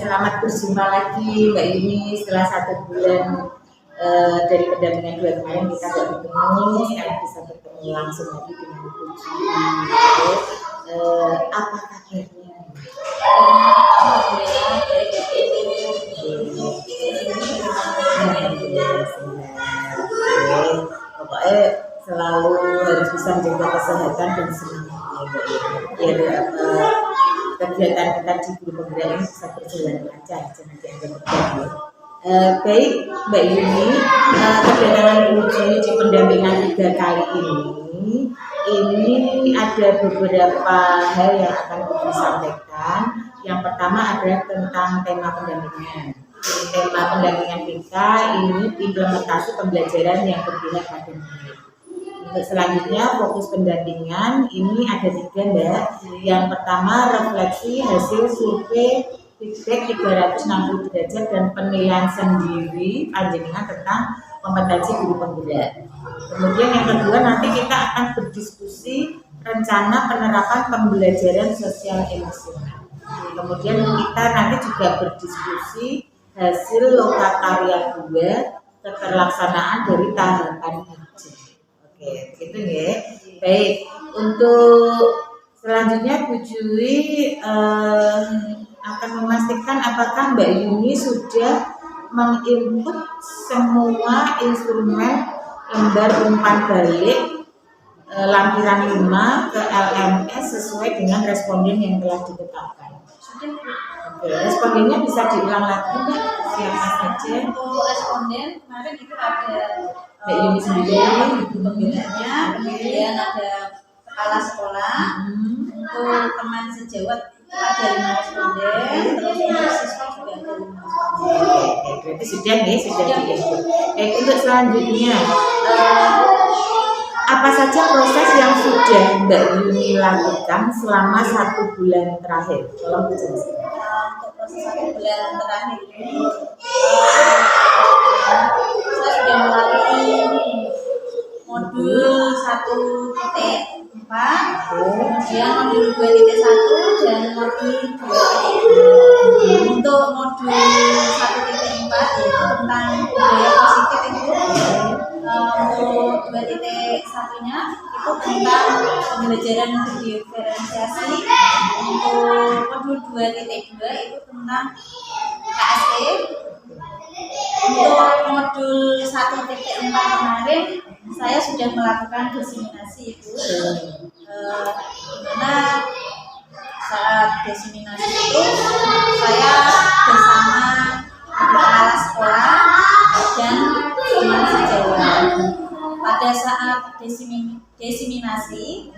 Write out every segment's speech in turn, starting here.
selamat berjumpa lagi Mbak Yuni setelah 1 bulan dari pendampingan 2 kemarin kita tidak bertemu, sekarang bisa bertemu langsung lagi dengan Puji. Apa kabarnya? Pokoknya selalu harus bisa menjaga kesehatan dan semangat ya Mbak ya. Kegiatan kita di Guru Penggerak ini bisa berjalan lancar, jangan dianggap beban. Baik Mbak Yuni, kedatangan Puji di pendampingan 3 kali ini ada beberapa hal yang akan Puji sampaikan. Yang pertama adalah tentang tema pendampingan. Tema pendampingan kita ini implementasi pembelajaran yang berpihak pada murid. Untuk selanjutnya fokus pendampingan ini ada 3 Mbak. Yang pertama refleksi hasil survei feedback 360 derajat dan penilaian sendiri panjenengan tentang kompetensi guru penggerak. Kemudian yang kedua nanti kita akan berdiskusi rencana penerapan pembelajaran sosial emosional. Kemudian kita nanti juga berdiskusi hasil lokakarya 2 keterlaksanaan dari tahapan kerja. Oke, gitu ya. Baik, untuk selanjutnya Bu Jui akan memastikan apakah Mbak Yuni sudah menginput semua instrumen lembar umpan balik lampiran 5 ke LMS sesuai dengan responden yang telah ditetapkan. Oke, respondennya bisa diulang lagi Mbak, siapa saja? Untuk responden kemarin itu ada Mbak Yuni sendiri, pembinanya, kemudian ada kepala sekolah, untuk teman sejawat itu ada 5 responden, terus untuk siswa juga ada 5 responden. Oke, berarti sudah diinput. Untuk selanjutnya, apa saja proses yang sudah Mbak Yuni lakukan selama 1 bulan terakhir? Tolong dijelaskan. Untuk proses 1 bulan terakhir ini, saya sudah melalui modul 1.4, kemudian modul 2.1 dan modul 2.2. Untuk modul 1.4 yaitu tentang budaya positif itu, untuk 2.1-nya itu tentang pembelajaran diferensiasi, untuk modul 2.2 itu tentang KSE, untuk modul 1.4 kemarin saya sudah melakukan diseminasi itu, dimana saat diseminasi itu saya bersama kepala sekolah dan teman sejawat. Pada saat diseminasi,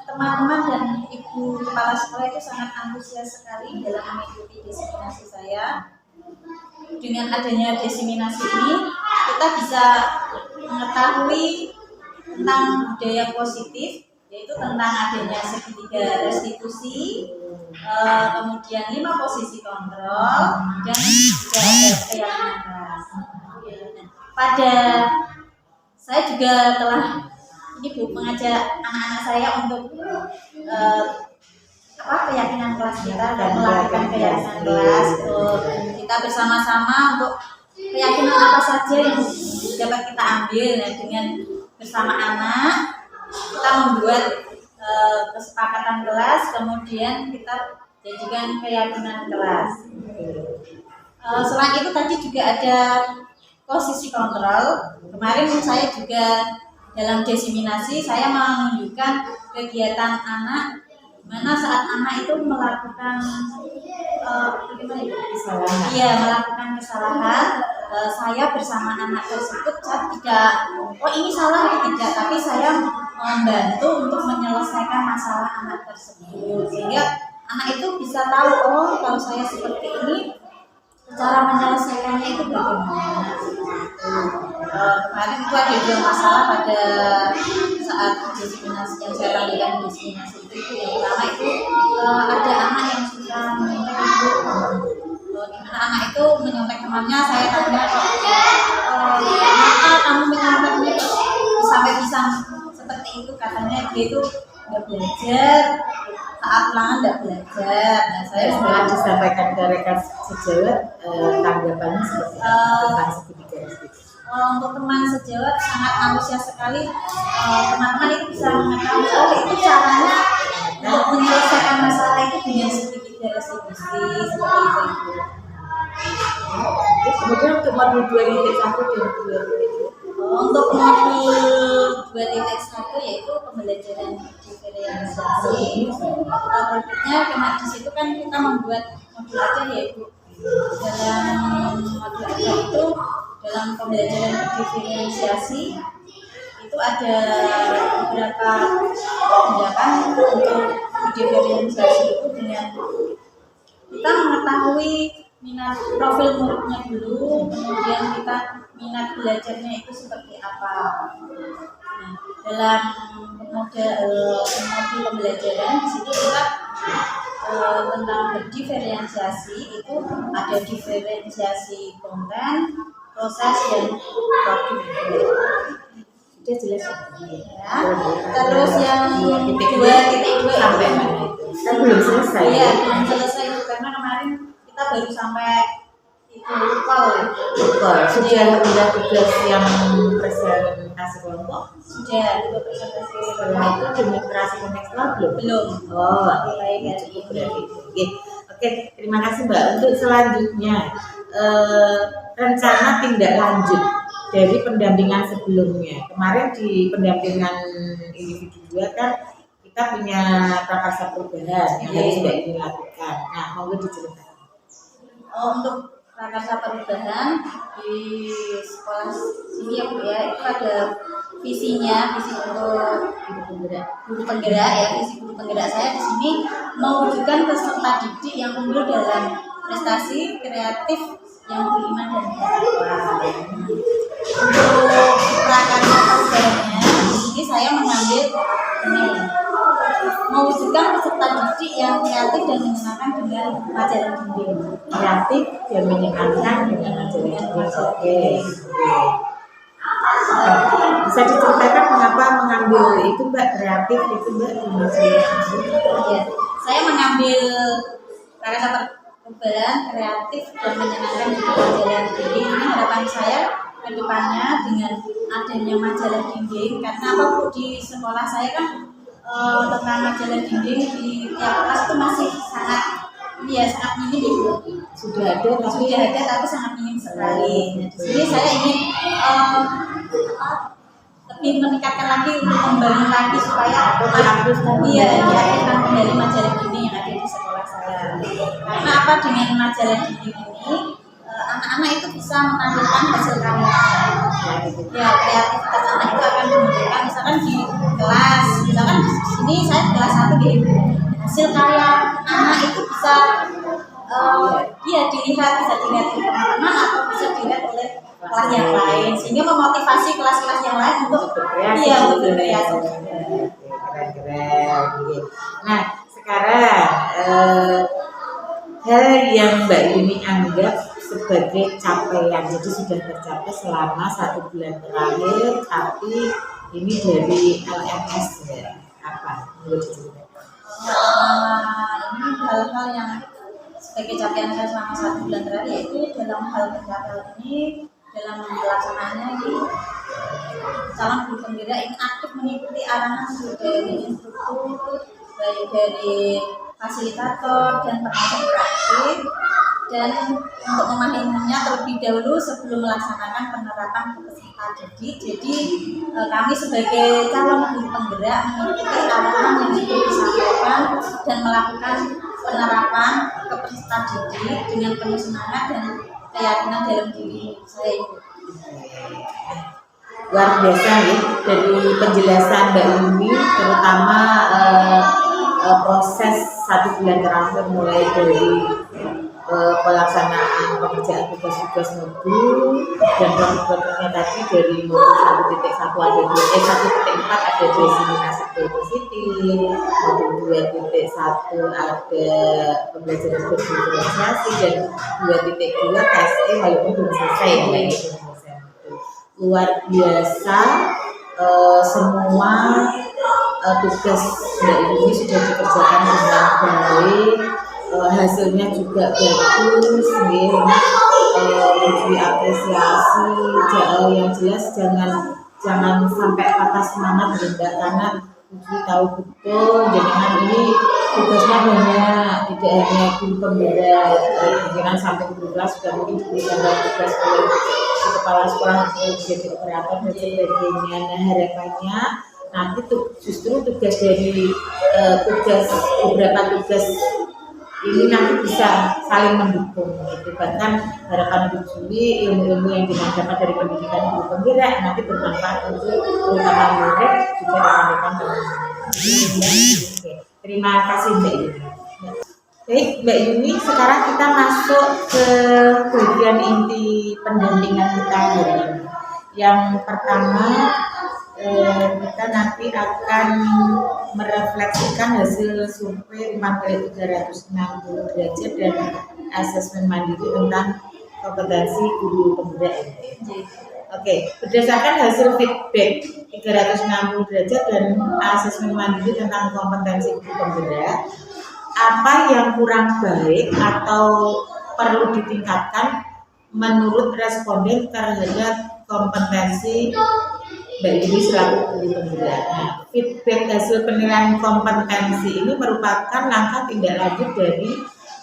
teman-teman dan ibu kepala sekolah itu sangat antusias sekali dalam mengikuti diseminasi saya. Dengan adanya diseminasi ini, kita bisa mengetahui tentang budaya positif, yaitu tentang adanya segitiga restitusi, kemudian 5 posisi kontrol, dan juga ada keyakinan keras. Saya juga telah mengajak anak-anak saya untuk keyakinan kelas kita dan melakukan keyakinan kelas. Kita bersama-sama untuk keyakinan apa saja yang dapat kita ambil dengan bersama anak. Kita membuat kesepakatan kelas, kemudian kita jadikan keyakinan kelas. Selain itu tadi juga ada posisi kontrol. Kemarin saya juga dalam diseminasi saya menunjukkan kegiatan anak, mana saat anak itu melakukan melakukan kesalahan, saya bersama anak tersebut saya tidak, ini salah ini tidak, tapi saya membantu untuk menyelesaikan masalah anak tersebut, sehingga anak itu bisa tahu, kalau saya seperti ini cara menyelesaikannya itu bagaimana. Kemarin itu ada 2 masalah pada saat diseminasi yang saya lakukan diseminasi itu. Yang pertama itu ada anak yang suka menyontek ibu, dimana anak itu menyontek temannya. Saya tanya, kenapa kamu menyonteknya sampai bisa seperti itu? Katanya dia itu nggak belajar, saat ulangan nggak belajar. saya setelah disampaikan ke rekan sejawat, tanggapannya seperti apa tentang segitiga SDGs? Untuk teman sejawat sangat antusias sekali. Teman-teman itu bisa mengetahui oh itu caranya untuk menyelesaikan masalah itu dengan segitiga restitusi seperti itu. Kemudian untuk modul 2.1 dan 2.2. Untuk modul 2.1 yaitu pembelajaran diferensiasi. Berikutnya karena di situ kan kita membuat modul aja yaitu dalam modul aja itu dalam pembelajaran diferensiasi itu ada beberapa tindakan untuk diferensiasi itu dengan kita mengetahui minat profil muridnya dulu, kemudian kita minat belajarnya itu seperti apa. Nah, dalam modul pembelajaran di situ kita tentang berdiferensiasi itu ada diferensiasi konten, proses dan produk. Sudah jelas Ya. Terus yang 2.2 sampai mana itu? Kan belum selesai. Iya, belum selesai itu karena kemarin kita baru sampai itu call. Sudah tugas yang presentasi kelompok. Sudah juga presentasi Setelah itu demonstrasi kontekstual belum? belum. Oh, Mulai dari cukup berarti. Oke, terima kasih Mbak. Untuk selanjutnya rencana tindak lanjut dari pendampingan sebelumnya. Kemarin di pendampingan individu 2 kan kita punya prakarsa perubahan yang harus Mbak ini lakukan. Nah, monggo diceritakan. Untuk prakarsa perubahan di sekolah sini ya Bu ya, itu ada visinya, visi untuk guru penggerak ya, visi guru penggerak saya di sini mewujudkan peserta didik yang unggul dalam prestasi kreatif yang beriman dan bertakwa. Untuk prakarsa perubahannya di sini saya mengambil ini mewujudkan peserta didik yang kreatif dan menyenangkan dengan pelajaran dinding. Kreatif dan menyenangkan dengan ajaran Oke. Bisa diceritakan mengapa mengambil itu Mbak, kreatif itu Mbak? Ya, saya mengambil prakarsa perubahan kreatif dan menyenangkan di pelajaran dinding. Ini harapan saya ke depannya dengan adanya majalah dinding, karena apa Bu, di sekolah saya kan tentang majalah dinding di tiap kelas itu masih sangat sangat minim Bu. Sudah ada tapi sangat minim sekali. Nah, di sini saya ingin lebih meningkatkan lagi untuk membangun lagi supaya diaktifkan kembali majalah dinding yang ada di sekolah saya. Karena apa, dengan majalah dinding ini anak-anak itu bisa menampilkan hasil karya. Ya, kreativitas anak itu akan dimunculkan. Misalkan di kelas, misalkan di sini saya di kelas 1 gitu. Hasil karya anak itu bisa dilihat oleh teman-teman atau bisa dilihat oleh kelas yang lain, sehingga memotivasi kelas-kelas yang lain untuk berkreasi. Keren. Nah, sekarang hal yang Mbak Yuni anggap sebagai capaian, jadi sudah tercapai selama 1 bulan terakhir, tapi ini dari LMS ya, apa? Menurut diceritakan. Ini hal-hal yang sebagai capaian saya selama 1 bulan terakhir, yaitu dalam hal pencapaian ini, dalam pelaksanaannya ini calon guru penggerak ini aktif mengikuti arahan dari instruktur, baik dari fasilitator dan pengajar praktik, dan untuk memahaminya terlebih dahulu sebelum melaksanakan penerapan peserta didik. Jadi kami sebagai calon guru penggerak mengikuti arahan yang sudah disampaikan dan melakukan penerapan ke peserta didik dengan penuh semangat dan keyakinan dalam diri saya itu. Luar biasa ya, dari penjelasan Mbak Yuni, terutama proses 1 bulan terakhir mulai dari pelaksanaan pekerjaan tugas-tugas modul dan produk-produknya tadi dari modul 1.1 ada 1.4 ada diseminasi positif, modul 2.1 ada pembelajaran berdiferensiasi dan 2.2 KSE walaupun belum selesai ya, luar biasa. Semua tugas Mbak ini sudah dikerjakan dengan baik, hasilnya juga bagus, nggih. Diberi apresiasi, yang jelas jangan sampai patah semangat Bunda, karena Uji tahu betul jangan ini tugasnya banyak, tidak hanya guru pembeda, jangan sampai guru kelas sudah mungkin diberikan tugas oleh si kepala sekolah untuk jadi operator dan sebagainya. Nah harapannya nanti justru tugas dari beberapa tugas ini nanti bisa saling mendukung gitu. Bahkan harapan Bu Juli ilmu-ilmu yang didapat dari pendidikan guru penggerak nanti bermanfaat untuk terutama murid juga rekan-rekan teman-teman. Oke. Terima kasih Mbak Yuni. Baik Mbak Yuni, sekarang kita masuk ke bagian inti pendampingan kita hari ini. Yang pertama kita nanti akan merefleksikan hasil survei rumah kali 360 derajat dan asesmen mandiri tentang kompetensi guru pembeda. Oke, berdasarkan hasil feedback 360 derajat dan asesmen mandiri tentang kompetensi guru pembeda, apa yang kurang baik atau perlu ditingkatkan menurut responden terhadap kompetensi Mbak Yuni selaku guru pembeda. Nah, feedback hasil penilaian kompetensi ini merupakan langkah tindak lanjut dari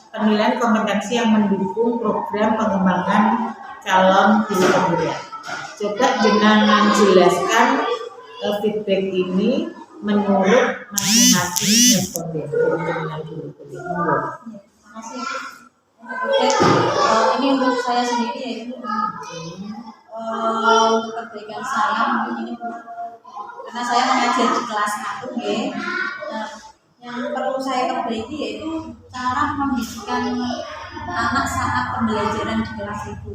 penilaian kompetensi yang mendukung program pengembangan calon guru pembeda. Coba jenengan jelaskan feedback ini menurut masing-masing responden dengan guru pembeda. Terima kasih. Ini untuk saya sendiri yaitu perbaikan saya mungkin ini karena saya mengajar di kelas 1 ya. Nah, yang perlu saya perbaiki yaitu cara membiskan anak saat pembelajaran di kelas itu.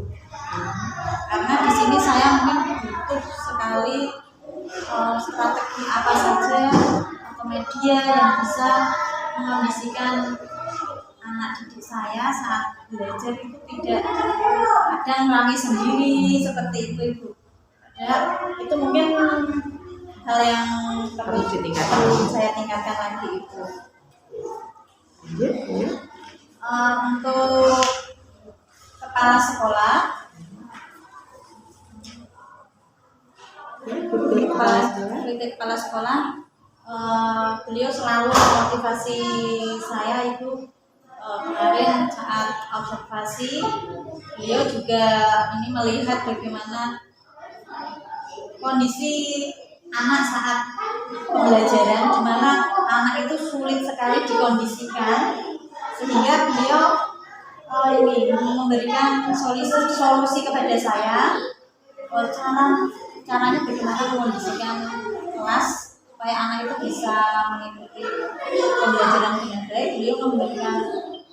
Karena di sini saya mungkin butuh sekali strategi apa saja atau media yang bisa mengondisikan anak didik saya saat belajar itu tidak kadang rame sendiri seperti itu Ibu. Ya, itu mungkin hal yang perlu saya tingkatkan lagi Ibu. Untuk kepala sekolah, kepala sekolah, beliau selalu memotivasi saya itu. Kemarin saat observasi beliau juga ini melihat bagaimana kondisi anak saat pembelajaran, di mana anak itu sulit sekali dikondisikan, sehingga beliau ini memberikan solusi kepada saya caranya bagaimana mengondisikan kelas supaya anak itu bisa mengikuti pembelajaran dengan baik. Beliau memberikan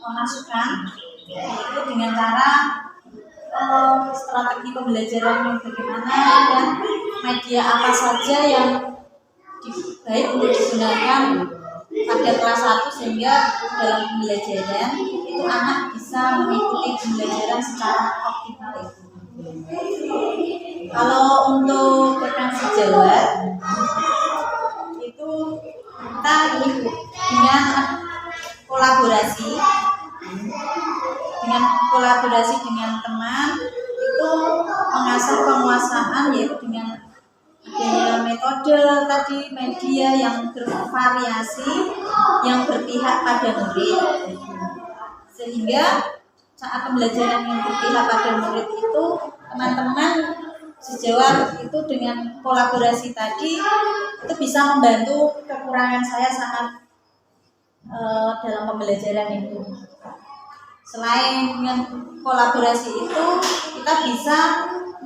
masukan yaitu dengan cara strategi pembelajaran yang bagaimana dan media apa saja yang baik untuk digunakan pada kelas 1 sehingga dalam pembelajaran itu anak bisa mengikuti pembelajaran secara optimal itu. Kalau untuk rekan sejawat itu kita ini dengan kolaborasi dengan teman itu mengasah penguasaan yaitu dengan adanya metode tadi media yang bervariasi yang berpihak pada murid, sehingga saat pembelajaran yang berpihak pada murid itu teman-teman sejawat itu dengan kolaborasi tadi itu bisa membantu kekurangan saya saat dalam pembelajaran itu. Selain dengan kolaborasi itu, kita bisa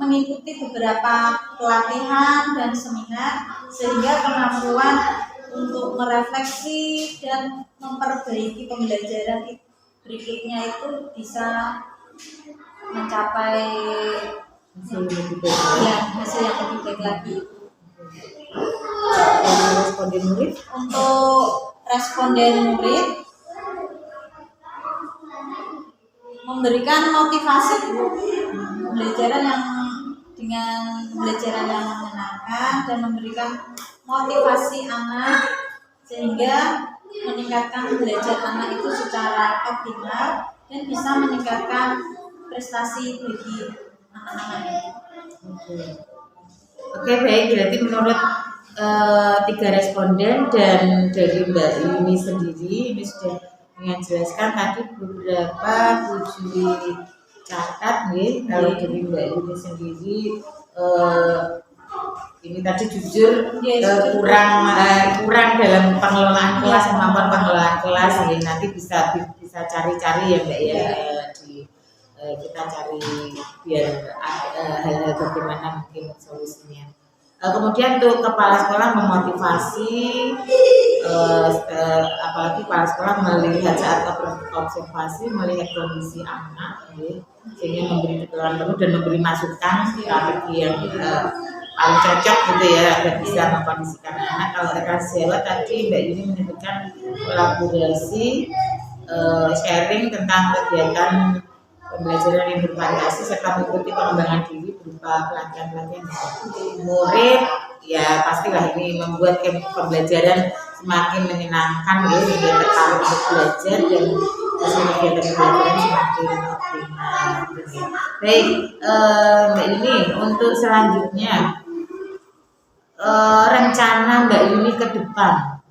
mengikuti beberapa pelatihan dan seminar sehingga kemampuan untuk merefleksi dan memperbaiki pembelajaran berikutnya itu bisa mencapai hasil yang lebih baik lagi. Responden murid? Untuk responden murid memberikan motivasi pembelajaran yang dengan pembelajaran yang menyenangkan dan memberikan motivasi anak sehingga meningkatkan belajar anak itu secara optimal dan bisa meningkatkan prestasi bagi anak-anak itu. Oke, baik. Berarti menurut 3 responden dan dari Mbak Yuni sendiri ini sudah menjelaskan tadi beberapa uji catat nih. Kalau dari Mbak Yuni sendiri ini tadi jujur kurang dalam pengelolaan kelas, kemampuan pengelolaan kelas. Jadi nanti bisa cari-cari ya Mbak ya, kita cari biar hal-hal bagaimana mungkin solusinya. Kemudian untuk kepala sekolah memotivasi, apalagi kepala sekolah melihat saat observasi, melihat kondisi anak, sehingga memberi keterangan penuh dan memberi masukan strategi yang paling cocok gitu ya, agar bisa mengkondisikan anak. Kalau rekan sejawat tadi Mbak Yuni menyebutkan kolaborasi, sharing tentang kegiatan pembelajaran yang bervariasi serta mengikuti pengembangan diri berupa pelatihan-pelatihan murid. Ya pastilah ini membuat pembelajaran semakin menyenangkan ya, sehingga tertarik untuk belajar dan hasil kegiatan pembelajaran semakin optimal. Baik, Mbak Yuni, untuk selanjutnya rencana Mbak Yuni ke depan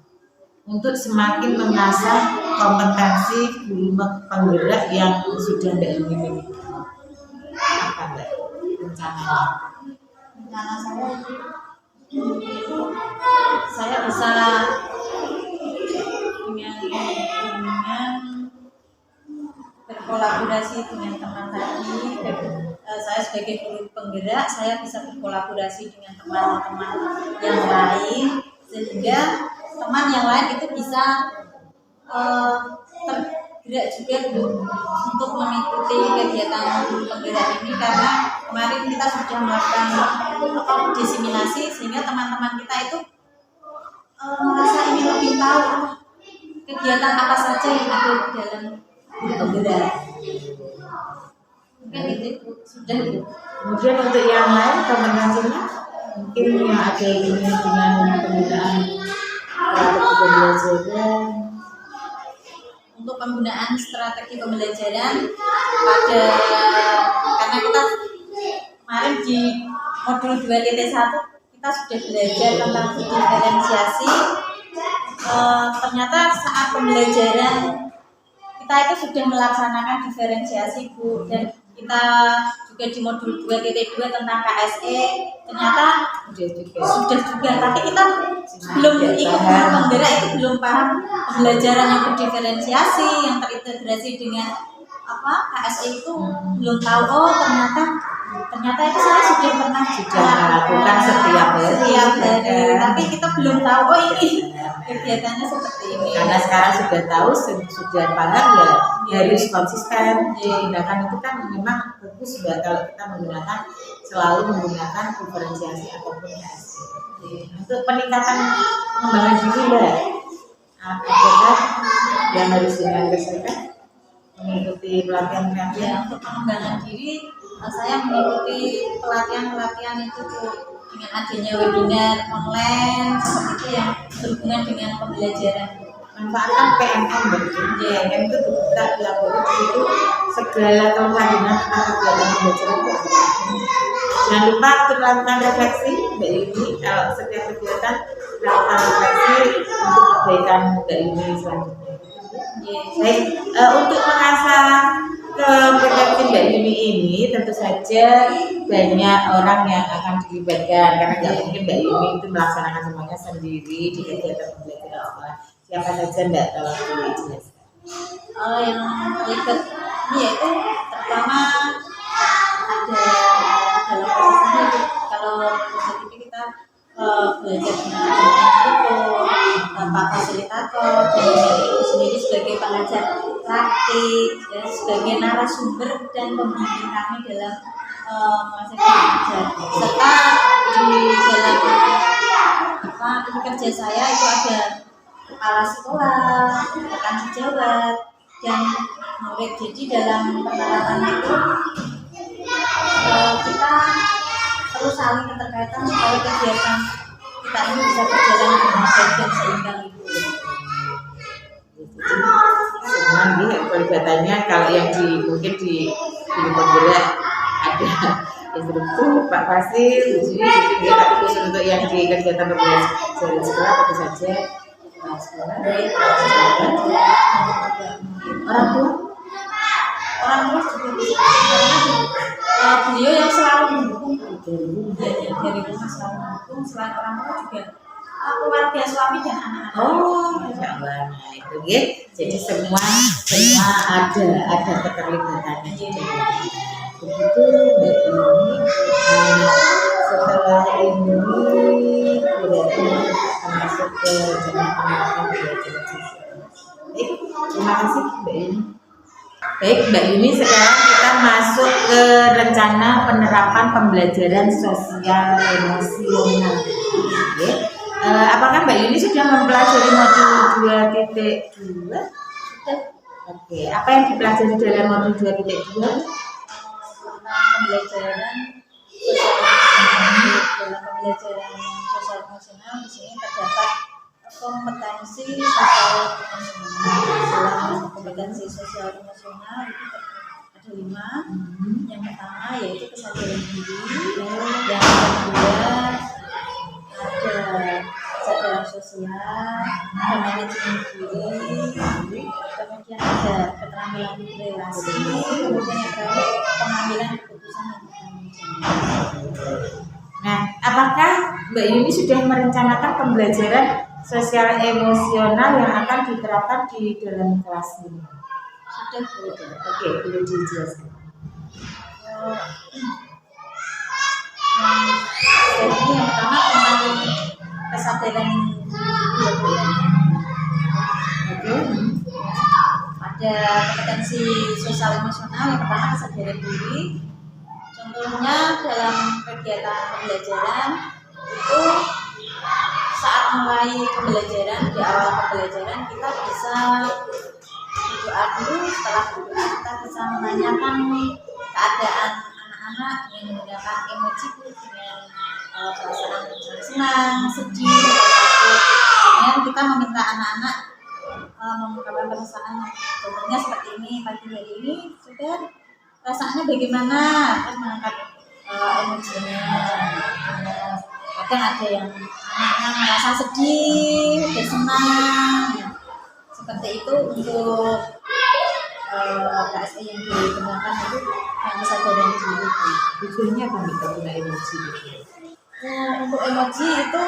untuk semakin mengasah kompetensi guru penggerak yang sudah Mbak Yuni miliki. Apa Mbak rencananya? Rencana saya bisa dengan berkolaborasi dengan teman tadi. Saya sebagai guru penggerak, saya bisa berkolaborasi dengan teman-teman yang lain sehingga teman yang lain itu bisa tergerak juga untuk mengikuti kegiatan guru penggerak ini, karena kemarin kita sudah melakukan diseminasi sehingga teman-teman kita itu merasa ingin lebih tahu kegiatan apa saja yang ada di dalam guru penggerak. Mungkin itu sudah itu. Kemudian untuk yang lain teman-temannya mungkin yang ada dengan penggunaan strategi pembelajaran. Untuk penggunaan strategi pembelajaran karena kita kemarin di modul 2.1 kita sudah belajar tentang diferensiasi. Ternyata saat pembelajaran kita itu sudah melaksanakan diferensiasi Bu, dan kita juga di modul 2.2 tentang KSE ternyata sudah juga, tapi kita belum ikut guru penggerak itu belum paham pembelajaran yang berdiferensiasi yang terintegrasi dengan KSE itu belum tahu. Oh ternyata itu saya sudah pernah melakukan setiap hari, tapi kita belum tahu oh ini kegiatannya seperti ini. Karena sekarang sudah tahu, sudah paham ya harus konsisten. Tindakan itu kan memang bagus ya kalau kita selalu menggunakan diferensiasi ataupun KSE. Untuk peningkatan pengembangan diri Mbak, apakah yang harus dilakukan? Mengikuti pelatihan-pelatihan. Untuk pengembangan diri, saya mengikuti pelatihan-pelatihan itu dengan adanya webinar online seperti itu yang berhubungan dengan pembelajaran. Manfaatkan PMM PMM itu buka di laboratorium itu segala kelengkapan tentang kegiatan pembelajaran itu. Jangan lupa untuk melakukan refleksi Mbak Yuni, kalau setiap kegiatan melakukan refleksi untuk kebaikan Mbak Yuni selanjutnya. Baik, untuk mengasah kompetensi Mbak Yuni ini tentu saja banyak orang yang akan dilibatkan, karena nggak mungkin Mbak Yuni itu melaksanakan semuanya sendiri di kegiatan pembelajaran sekolah. Siapa saja Mbak kalau dijelaskan? Yang terlibat ini yaitu pertama ada dalam proses ini, kalau proses ini kita belajar dengan Pak Fasilitator dan itu sendiri sebagai pengajar praktik dan sebagai narasumber dan pembimbing kami dalam masa belajar, serta di dalam kerja saya itu ada kepala sekolah, rekan sejawat dan murid. Jadi dalam penerapan itu kita perlu saling keterkaitan supaya kegiatan kita ini bisa berjalan dengan baik dan seimbang itu. Cuman dia kegiatannya kalau yang mungkin di Pemula ada instruktur Pak Fasil di sini gitu ya, tapi khusus untuk yang di kegiatan pembelajaran sekolah tentu saja sekolah orang tua juga bisa karena beliau yang selalu mendukung dari rumah selalu mendukung. Selain orang tua juga keluarga suami dan anak-anak. Masya Allah. Nah, itu ya. Jadi semua ada keterlibatannya. Begitu Mbak ini. Setelah ini berarti masuk ke jenjang pendidikan belajar sosial. Baik, terima kasih Mbak Yuni. Baik Mbak Yuni, sekarang kita masuk ke rencana penerapan pembelajaran sosial emosional. Oke. Apakah Mbak Yuni sudah mempelajari modul 2.2? Oke, apa yang dipelajari dalam modul 2.2? Pembelajaran sosial emosional di sini terdapat kompetensi sosial emosional. Dalam kompetensi sosial emosional itu ada 5. Yang pertama yaitu kesadaran diri, yang kedua ada kesadaran sosial, ada manajemen diri, kemudian ada keterampilan relasi, kemudian yang terakhir pengambilan keputusan yang bertanggung. Nah, apakah Mbak Yuni sudah merencanakan pembelajaran sosial emosional yang akan diterapkan di dalam kelas ini? Sudah. Oke, boleh dijelaskan. Jadi yang pertama tentang kesadaran diri. Oke. Ada kompetensi sosial emosional. Yang pertama kesadaran diri. Contohnya dalam kegiatan pembelajaran itu saat mulai pembelajaran, di awal pembelajaran kita bisa berdoa dulu. Setelah berdoa kita bisa menanyakan keadaan anak-anak dengan menggunakan emoji dengan perasaan senang, sedih, takut. Kemudian kita meminta anak-anak mengungkapkan perasaan. Contohnya seperti ini, pagi hari ini sudah perasaannya bagaimana? Terus mengangkat emosinya. Kadang ada yang anaknya merasa sedih, udah senang. Seperti itu untuk KSE yang digunakan itu yang kesadaran diri. Tujuannya apa kita guna emoji? Untuk emoji itu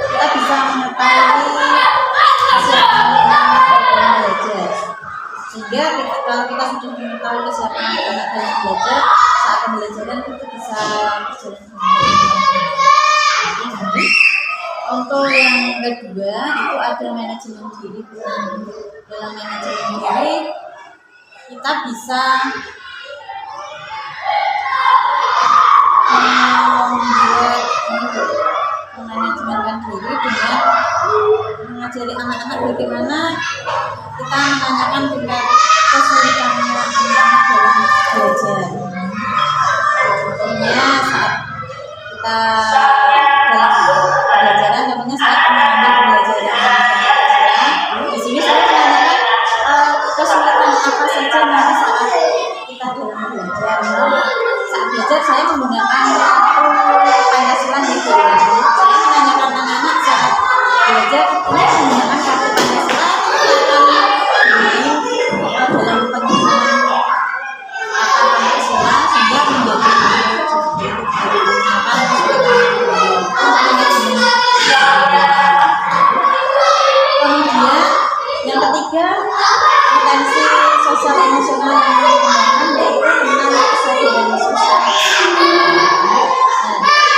kita bisa mengetahui kesiapan dalam belajar. Sehingga kalau kita sudah mengetahui kesiapan anak dalam belajar, saat pembelajaran itu bisa berjalan dengan baik. Untuk yang kedua itu ada manajemen diri. Dalam manajemen diri kita bisa memanajemenkan diri dengan mengajari anak-anak bagaimana kita menanyakan tingkat kesulitannya anak-anak dalam belajar. Contohnya saat kita dalam pembelajaran, contohnya saat mengambil pembelajaran di sini saya menanyakan kesulitan apa saja nanti saat kita dalam belajar. Saat belajar saya menggunakan Pancasila gitu. Saya menanyakan anak-anak saat belajar ini menggunakan kartu Pancasila dalam penggunaan kata Pancasila sehingga menjadi kemudian yang ketiga kompetensi sosial emosional yang dikembangkan yaitu tentang kesadaran sosial.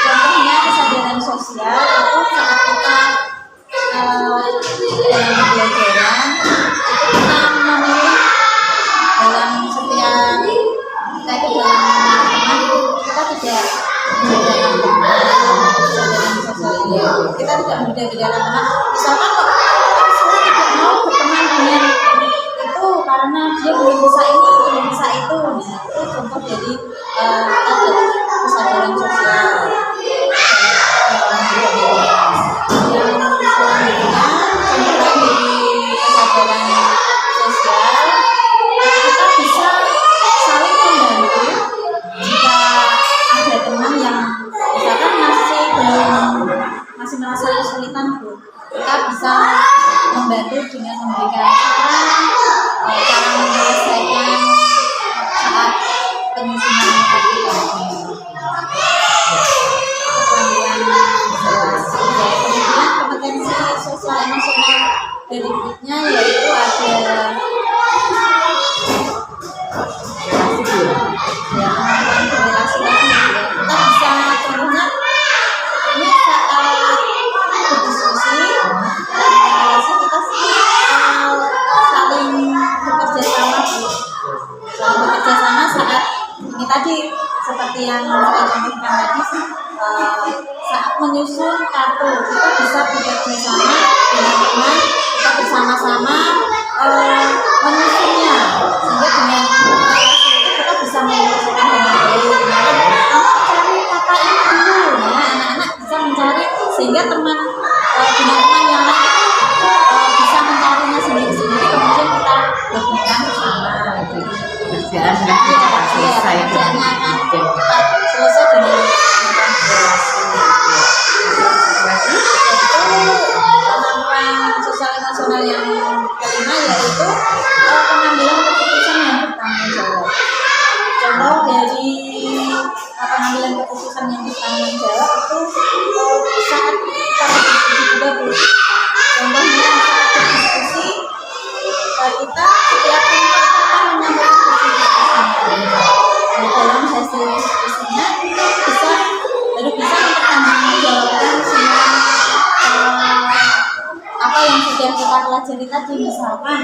Contohnya kesadaran sosial itu saat kita dalam pembelajaran itu kita memilih dalam setiap kita itu dalam teman kita tidak membedakan teman. Kesadaran sosial ini kita tidak membedakan teman. Misalkan kok saya tidak mau berteman dengan itu karena dia belum bisa ini, belum bisa itu. Nah, itu contoh dari kesadaran sosial. Yang selanjutnya contoh dari kesadaran tadi seperti yang saya contohkan tadi, saat menyusun kartu kita bisa bekerja sama dengan teman, kita bersama-sama menyusunnya, sehingga dengan relasi itu kita bisa menyelesaikan dengan baik. Kamu cari kata ini dulu, ya anak-anak bisa mencari, sehingga teman dengan teman yang lain bisa mencarinya sendiri-sendiri, kemudian kita gabungkan bersama. Kerjaan sudah cepat selesai. Kerjaannya akan cepat selesai dengan melakukan relasi. Kemampuan sosial emosional yang kelima yaitu pengambilan keputusan yang bertanggung jawab. Contoh dari pengambilan keputusan yang bertanggung jawab itu saat kita berdiskusi juga, Bu. Contohnya saat berdiskusi kita setiap kelompok akan mengambil keputusan. Dalam hasil diskusinya kita baru bisa mempertanggungjawabkan semua apa yang sudah kita pelajari tadi. Misalkan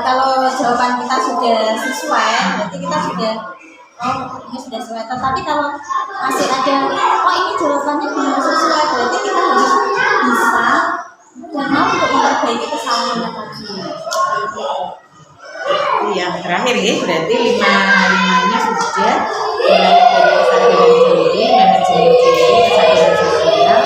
kalau jawaban kita sudah sesuai, berarti kita sudah ini sudah sesuai. Tetapi kalau masih ada ini jawabannya belum sesuai, berarti kita harus bisa dan mau untuk memperbaiki kesalahannya tadi. Yang terakhir ya, berarti lima-limanya sudah, mulai dari kesadaran diri, manajemen diri, kesadaran sosial,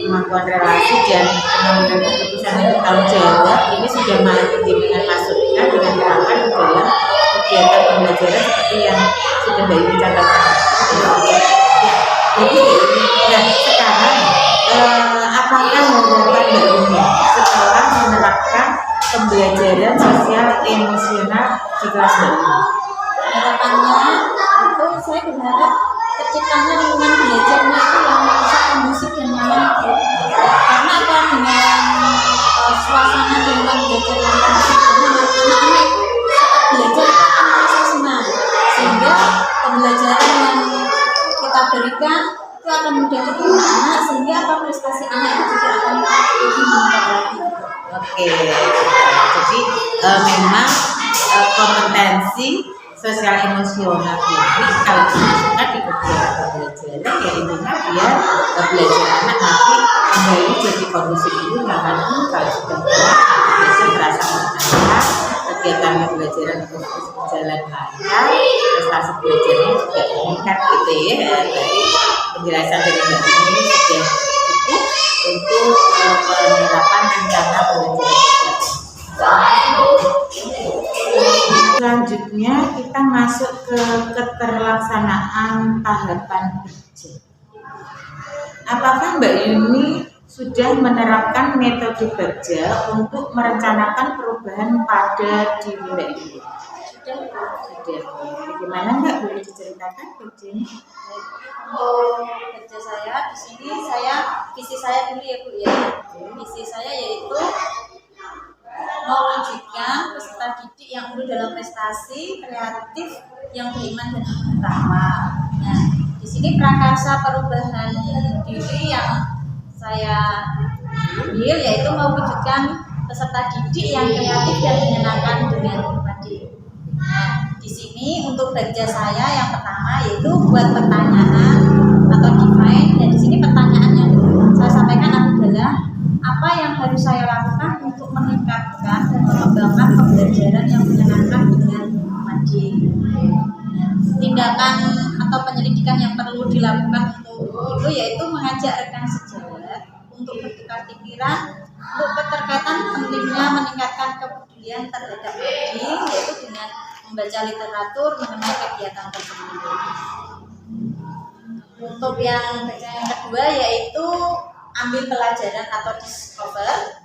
kemampuan relasi, dan pengambilan keputusan yang bertanggung jawab. Ini sudah dengan masukkan dengan terapan di dalam kegiatan pembelajaran seperti yang sudah Mbak Yuni catatkan. Jadi, nah sekarang apakah harapan Mbak Yuni setelah menerapkan pembelajaran sosial emosional di kelas Mbak Yuni? Harapannya itu saya berharap terciptanya lingkungan belajarnya itu yang bisa kondusif dan nyaman. Karena apa, dengan suasana lingkungan belajar yang kondusif dan nyaman, anak-anak itu saat belajar itu akan merasa senang, sehingga pembelajaran yang kita berikan itu akan mudah diterima anak, sehingga apa, prestasi anak itu juga akan lebih meningkat lagi. Oke, jadi memang kompetensi sosial emosional ini kalau dimasukkan di kegiatan pembelajaran ya intinya biar belajar anak nanti kembali jadi kondusif itu nggak akan kalau sudah kuat biasa merasa menyenangkan, kegiatan pembelajaran itu berjalan lancar, prestasi belajarnya juga meningkat gitu ya. Dari penjelasan dari Mbak ini sudah cukup untuk penerapan rencana pembelajaran. Selanjutnya kita masuk ke keterlaksanaan tahapan kerja. Apakah Mbak Yuni sudah menerapkan metode kerja untuk merencanakan perubahan pada diri Mbak Yuni? Sudah. Bagaimana Mbak, boleh diceritakan kerjanya? Kerja saya di sini, visi saya dulu ya Bu ya. Visi saya yaitu mewujudkan peserta didik yang unggul dalam prestasi, kreatif, yang beriman dan ramah. Nah, di sini prakarsa perubahan diri yang saya ambil yaitu mewujudkan peserta didik yang kreatif dan menyenangkan dengan pribadi. Nah, di sini untuk kerja saya yang pertama yaitu buat pertanyaan atau define, dan di sini pertanyaan yang saya sampaikan adalah apa yang harus saya lakukan untuk meningkatkan dan mengembangkan pembelajaran yang menyenangkan dengan mading. Tindakan atau penyelidikan yang perlu dilakukan untuk itu yaitu mengajak rekan sejawat untuk bertukar pikiran untuk keterkaitan pentingnya meningkatkan kepedulian terhadap mading, yaitu dengan membaca literatur mengenai kegiatan tersebut. Untuk yang kedua yaitu ambil pelajaran atau discover.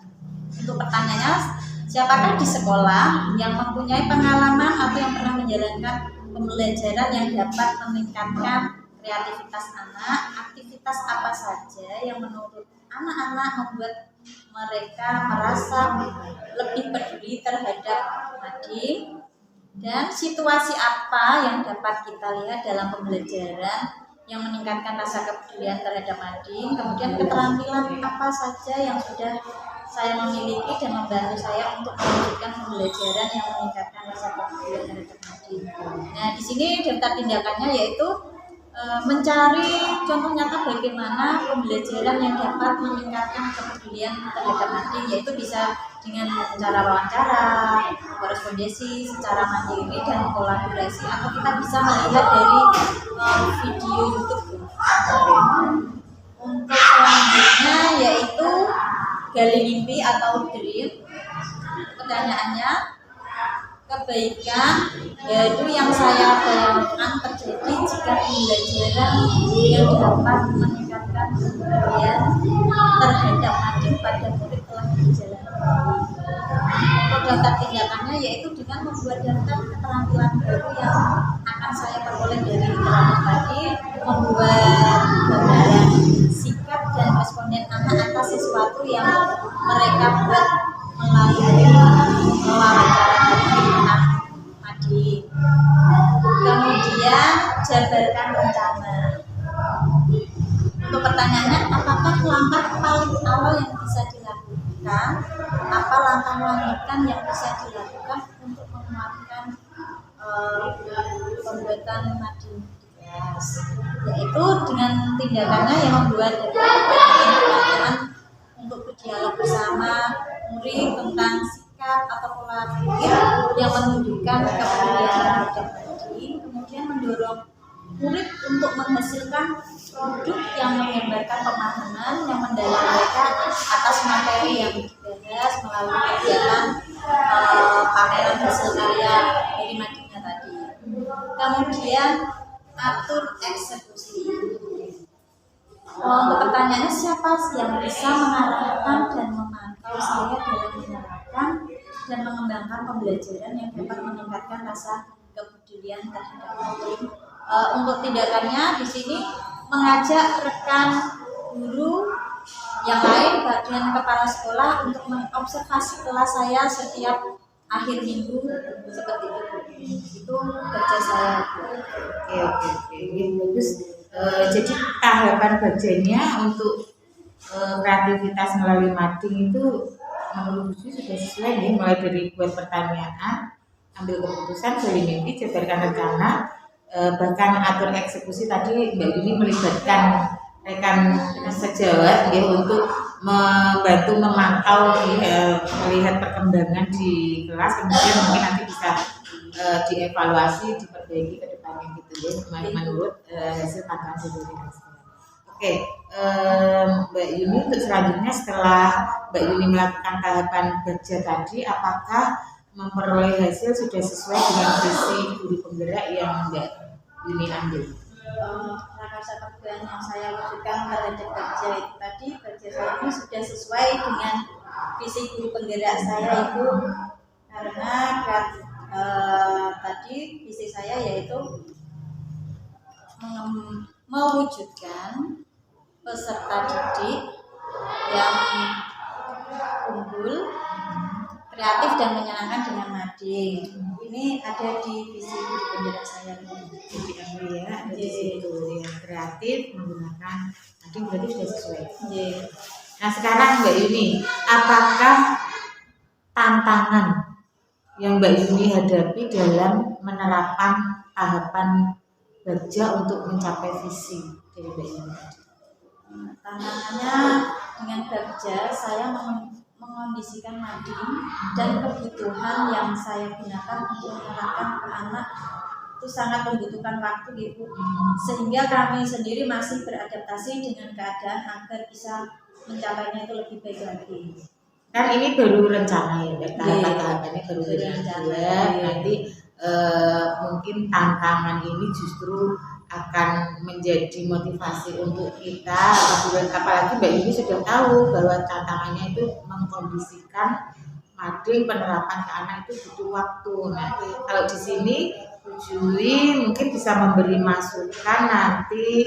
Untuk pertanyaannya, siapakah di sekolah yang mempunyai pengalaman atau yang pernah menjalankan pembelajaran yang dapat meningkatkan kreativitas anak? Aktivitas apa saja yang menurut anak-anak membuat mereka merasa lebih peduli terhadap mading? Dan situasi apa yang dapat kita lihat dalam pembelajaran yang meningkatkan rasa kepedulian terhadap mading? Kemudian keterampilan apa saja yang sudah saya memiliki dan membantu saya untuk mewujudkan pembelajaran yang meningkatkan rasa kepedulian terhadap mading? tadi. Nah, di sini daftar tindakannya yaitu mencari contoh nyata bagaimana pembelajaran yang dapat meningkatkan kepedulian terhadap Nadine, yaitu bisa dengan cara wawancara, korespondensi secara mandiri dan kolaborasi, atau kita bisa melihat dari video YouTube. Untuk selanjutnya yaitu gali mimpi atau dream. Pertanyaannya, kebaikan yaitu yang saya bayangkan terjadi jika pembelajaran yang dapat meningkatkan kepedulian terhadap Nadine pada murid telah berjalan. Untuk daftar tindakannya yaitu dengan membuat daftar keterampilan baru yang akan saya peroleh dari literatur tadi, membuat gambaran sikap dan responden anak atas sesuatu yang mereka buat melalui wawancara tentang Nadine. Kemudian jabarkan rencana. Untuk pertanyaannya, apakah langkah paling awal yang bisa dilakukan? Apa langkah lanjutan yang bisa dilakukan untuk menguatkan pembuatan Nadine? Yaitu dengan tindakannya yang membuat pelajaran untuk berdialog bersama murid tentang sikap atau pola pikir yang menunjukkan kepedulian terhadap Nadine. Kemudian mendorong murid untuk menghasilkan produk yang menggambarkan pemahaman yang mendalam mereka atas materi yang dibahas melalui kegiatan pameran hasil karya dari Nadine tadi. Kemudian atur eksekusi. Untuk pertanyaannya, siapa yang bisa mengarahkan dan memantau saya dalam menerapkan dan mengembangkan pembelajaran yang dapat meningkatkan rasa kepedulian terhadap Nadine? Untuk tindakannya di sini mengajak rekan guru yang lain dan kepala sekolah untuk mengobservasi kelas saya setiap akhir minggu seperti itu. Itu kerja saya. Oke, bagus. Jadi tahapan bagiannya untuk kreativitas melalui mading itu menurut Bu sudah sesuai nih, mulai dari buat pertanyaan, ambil keputusan, gali mimpi, jabarkan rencana, bahkan atur eksekusi. Tadi Mbak Yuni melibatkan rekan sejawat ya, untuk membantu memantau melihat perkembangan di kelas, kemudian mungkin nanti bisa dievaluasi, diperbaiki ke depannya gitu ya, menurut hasil pantauan dari hasil. Oke, Mbak Yuni, untuk selanjutnya setelah Mbak Yuni melakukan tahapan kerja tadi, apakah memperoleh hasil sudah sesuai dengan visi guru penggerak yang Mbak Yuni ambil? Rasa perubahan yang saya wujudkan terhadap kerja itu tadi, kerja saya ini sudah sesuai dengan visi guru penggerak saya itu, karena tadi visi saya yaitu mewujudkan peserta didik yang unggul, kreatif dan menyenangkan dengan Nadine. Ini ada di visi guru penggerak saya. Jadi ya, ada di situ yang kreatif menggunakan Nadine, berarti sudah sesuai. Nah sekarang Mbak Yuni, apakah tantangan yang Mbak Yuni hadapi dalam menerapkan tahapan kerja untuk mencapai visi dari Mbak Yuni? Tantangannya dengan kerja saya mengondisikan Nadine dan kebutuhan yang saya gunakan untuk menerapkan ke anak itu sangat membutuhkan waktu Ibu, sehingga kami sendiri masih beradaptasi dengan keadaan agar bisa mencapainya itu lebih baik lagi. Kan ini baru rencana ya, tahapan-tahapannya baru rencana. Nanti mungkin tantangan ini justru akan menjadi motivasi untuk kita, apalagi Mbak Yuni sudah tahu bahwa tantangannya itu mengkondisikan mading penerapan ke anak itu butuh waktu. Nah, kalau di sini Bu Juli mungkin bisa memberi masukan nanti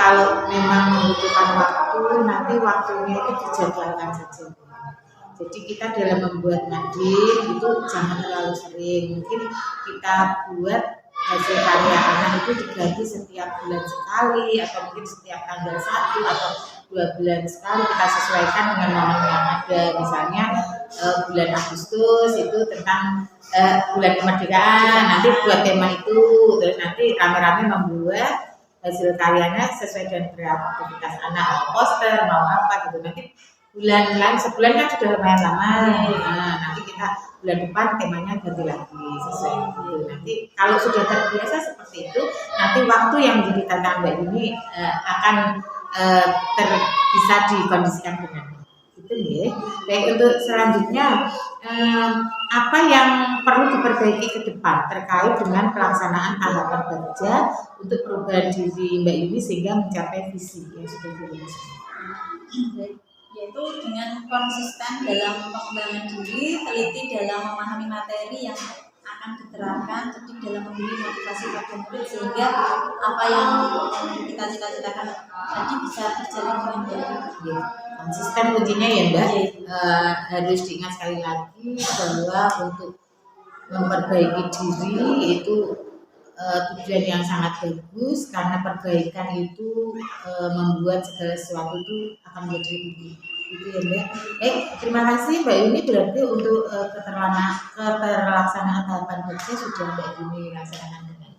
kalau memang membutuhkan waktu, nanti waktunya itu dijadwalkan saja. Jadi kita dalam membuat mading itu jangan terlalu sering. Mungkin kita buat hasil karya anak itu diganti setiap bulan sekali, atau mungkin setiap tanggal 1 atau 2 bulan sekali, kita sesuaikan dengan momen yang ada. Misalnya bulan Agustus itu tentang bulan kemerdekaan, nanti buat tema itu, terus nanti rame-rame membuat hasil karyanya sesuai dengan kreativitas anak, mau poster, mau apa gitu. Nanti bulan lain, sebulan kan sudah lumayan lama, nah, nanti kita bulan depan temanya ganti lagi sesuai gitu. Nanti kalau sudah terbiasa seperti itu, nanti waktu yang menjadi tantangan Mbak ini akan bisa dikondisikan dengan itu ya. Baik, untuk selanjutnya apa yang perlu diperbaiki ke depan terkait dengan pelaksanaan tahapan kerja untuk perubahan diri Mbak Yuni sehingga mencapai visi yang sudah dirumuskan. Yaitu dengan konsisten dalam pengembangan diri, teliti dalam memahami materi yang akan diterapkan, cerdik dalam memberi motivasi pada murid sehingga apa yang kita cita-citakan tadi bisa berjalan dengan baik. Ya, konsisten kuncinya ya Mbak. Harus diingat sekali lagi bahwa untuk memperbaiki diri itu tujuan yang sangat bagus, karena perbaikan itu membuat segala sesuatu itu akan menjadi lebih itu ya Mbak. Terima kasih Mbak Yuni, berarti untuk keterlaksanaan tahapan kerja sudah Mbak Yuni laksanakan dengan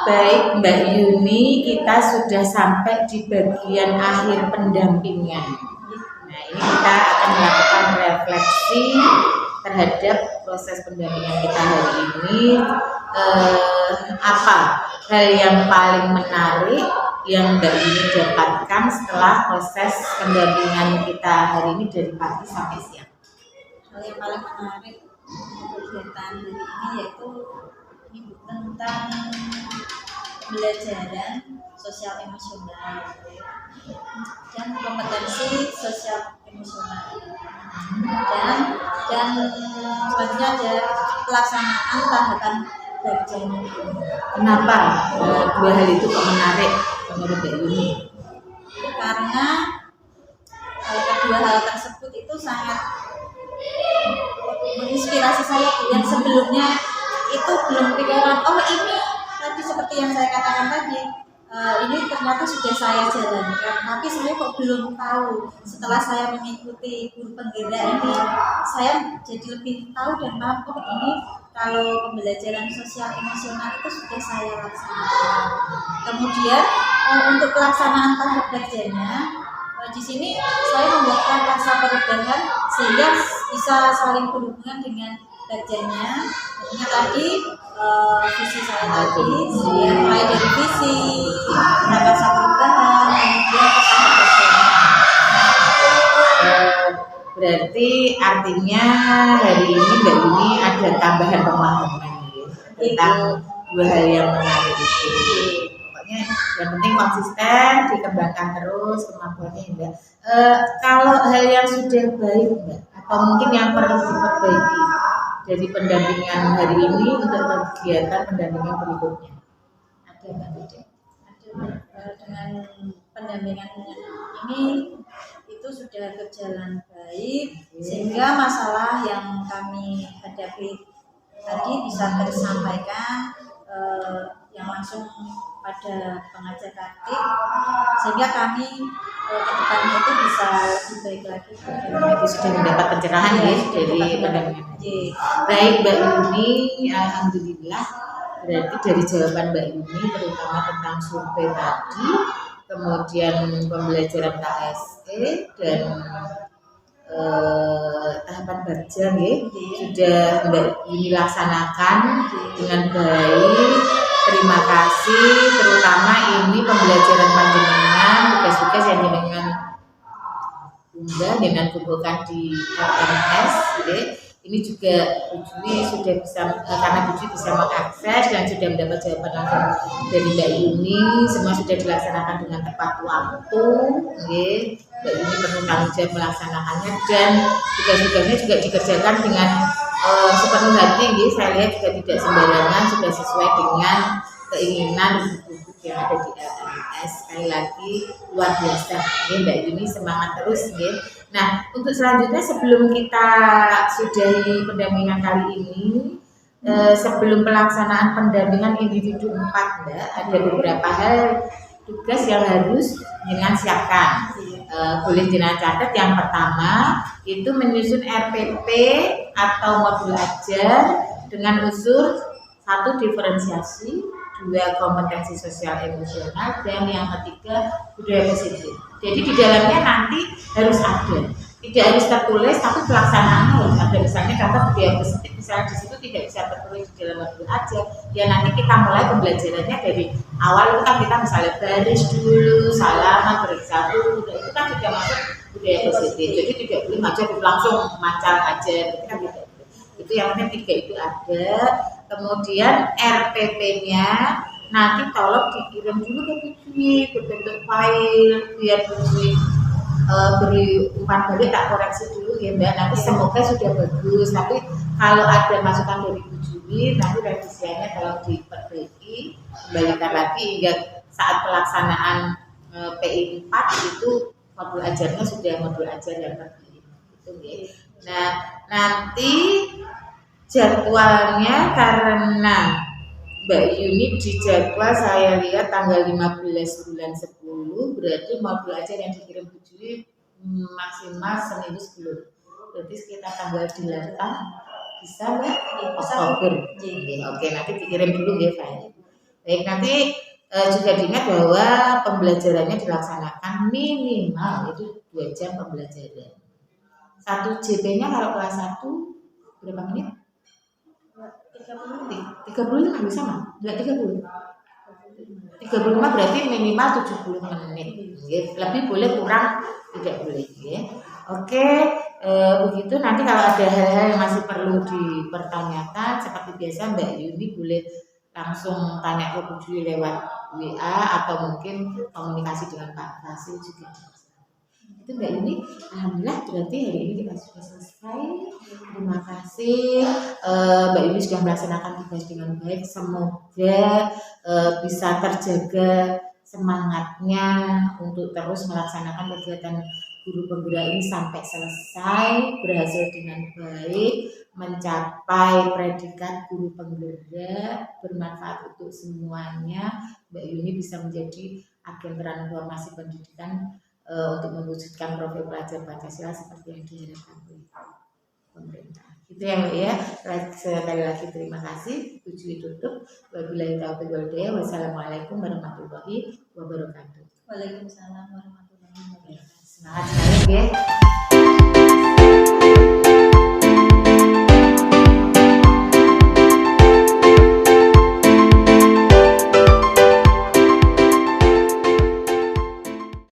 baik. Mbak Yuni, kita sudah sampai di bagian akhir pendampingan. Nah, ini kita akan melakukan refleksi terhadap proses pendampingan kita hari ini. Apa hal yang paling menarik yang Mbak Yuni dapatkan setelah proses pendampingan kita hari ini dari pagi sampai siang? Hal yang paling menarik kegiatan hari ini yaitu ini tentang pembelajaran sosial emosional dan kompetensi sosial emosional dan selanjutnya ada pelaksanaan tahapan kerjanya. Kenapa dua hal itu kok menarik menurut Mbak Yuni? Karena kedua hal tersebut itu sangat menginspirasi saya. Yang sebelumnya itu belum pikiran, oh ini tadi seperti yang saya katakan tadi, ini ternyata sudah saya jalankan, tapi saya kok belum tahu. Setelah saya mengikuti guru penggerak ini, saya jadi lebih tahu dan paham, oh ini kalau pembelajaran sosial emosional itu sudah saya laksanakan. Kemudian untuk pelaksanaan tahap kerjanya, di sini saya membuatkan rasa perubahan sehingga bisa saling berhubungan dengan kerjanya. Tentunya tadi visi saya tadi, ya, mulai dari visi, rasa perubahan, kemudian ke tahap kerjanya. Berarti artinya hari ini Mbak Yuni ada tambahan pemahaman ya, tentang dua hal yang menarik itu. Pokoknya yang penting konsisten, dikembangkan terus kemampuannya Mbak. Kalau hal yang sudah baik Mbak, atau mungkin yang perlu diperbaiki dari pendampingan hari ini untuk kegiatan pendampingan berikutnya, ada Mbak Tidak? Dengan pendampingan ini itu sudah berjalan baik sehingga masalah yang kami hadapi tadi bisa tersampaikan yang langsung pada pengajar praktik sehingga kami ke depannya itu bisa lebih baik lagi. Itu sudah mendapat pencerahan ya dari pendampingan. Baik Mbak Yuni, alhamdulillah berarti dari jawaban Mbak Yuni terutama tentang survei tadi, kemudian pembelajaran KSE dan tahapan kerja ya, sudah Mbak Yuni laksanakan dengan baik. Terima kasih, terutama ini pembelajaran panjenengan, tugas-tugas yang jenengan unggah dengan kumpulkan di LMS ya. Ini juga Bu Juli sudah bisa, karena Bu Juli bisa mengakses dan sudah mendapat jawaban langsung dari Mbak Yuni, semua sudah dilaksanakan dengan tepat waktu ya. Mbak Yuni perlu tanggung jawab melaksanakannya dan tugas-tugasnya juga dikerjakan dengan sepenuh hati ya. Saya lihat juga tidak sembarangan, sudah sesuai dengan keinginan ibu-ibu yang ada di LMS. Sekali lagi luar biasa ya Mbak Yuni, semangat terus ya. Nah, untuk selanjutnya sebelum kita sudahi pendampingan kali ini, sebelum pelaksanaan pendampingan individu 4 Mbak, ada beberapa hal tugas yang harus dengan siapkan. boleh jenengan catat. Yang pertama itu menyusun RPP atau modul ajar dengan unsur 1 diferensiasi, 2 kompetensi sosial emosional, dan yang ketiga budaya positif. Jadi di dalamnya nanti harus ada, tidak harus tertulis tapi pelaksanaannya harus ada. Misalnya contoh budaya positif, misalnya di situ tidak bisa tertulis di dalam modul ajar, ya nanti kita mulai pembelajarannya dari awal. Itu kan kita misalnya baris dulu, salaman, periksa dulu, itu kan juga masuk budaya positif. Jadi tidak boleh ngajar langsung macal aja, itu kan tidak. Itu yang penting 3 itu ada. Kemudian RPP-nya nanti tolong dikirim dulu ke Puji berbentuk file biar Puji beri umpan balik, tak koreksi dulu ya Mbak. Nanti semoga sudah bagus. Tapi kalau ada masukan dari Puji, nanti revisiannya tolong diperbaiki, kembalikan lagi hingga saat pelaksanaan PI 4 itu modul ajarnya sudah modul ajar yang terbaik. Itu ya. Nah, nanti jadwalnya karena Mbak Yuni di jadwal saya lihat tanggal 15 bulan 10, berarti modul ajar yang dikirim Bu Juli maksimal seminggu sebelum. Berarti sekitar tanggal 8 bisa Mbak? Oktober. Oke, nanti dikirim dulu ya Pak. Baik, nanti juga diingat bahwa pembelajarannya dilaksanakan minimal itu 2 jam pembelajaran. 1 JP-nya kalau kelas 1 berapa menit? 35 bisa mah? Enggak 30. 35 berarti minimal 70 menit. Lebih boleh, kurang tidak boleh ya. Oke, begitu. Nanti kalau ada hal-hal yang masih perlu dipertanyakan seperti biasa Mbak Yuni boleh langsung tanya ke Bu Juli lewat WA atau mungkin komunikasi dengan Pak Fasil juga. Itu Mbak Yuni, alhamdulillah berarti hari ini kita sudah selesai. Terima kasih Mbak Yuni sudah melaksanakan tugas dengan baik. Semoga bisa terjaga semangatnya untuk terus melaksanakan kegiatan guru penggerak ini sampai selesai, berhasil dengan baik, mencapai predikat guru penggerak, bermanfaat untuk semuanya. Mbak Yuni bisa menjadi agen transformasi pendidikan untuk mewujudkan profil pelajar Pancasila seperti yang diharapkan oleh pemerintah. Itu yang ya. Sekali lagi terima kasih. Tujuh tutup. Wabillahi taufiq wal hidayah. Wassalamualaikum warahmatullahi wabarakatuh. Waalaikumsalam warahmatullahi wabarakatuh. Semangat sekali ya.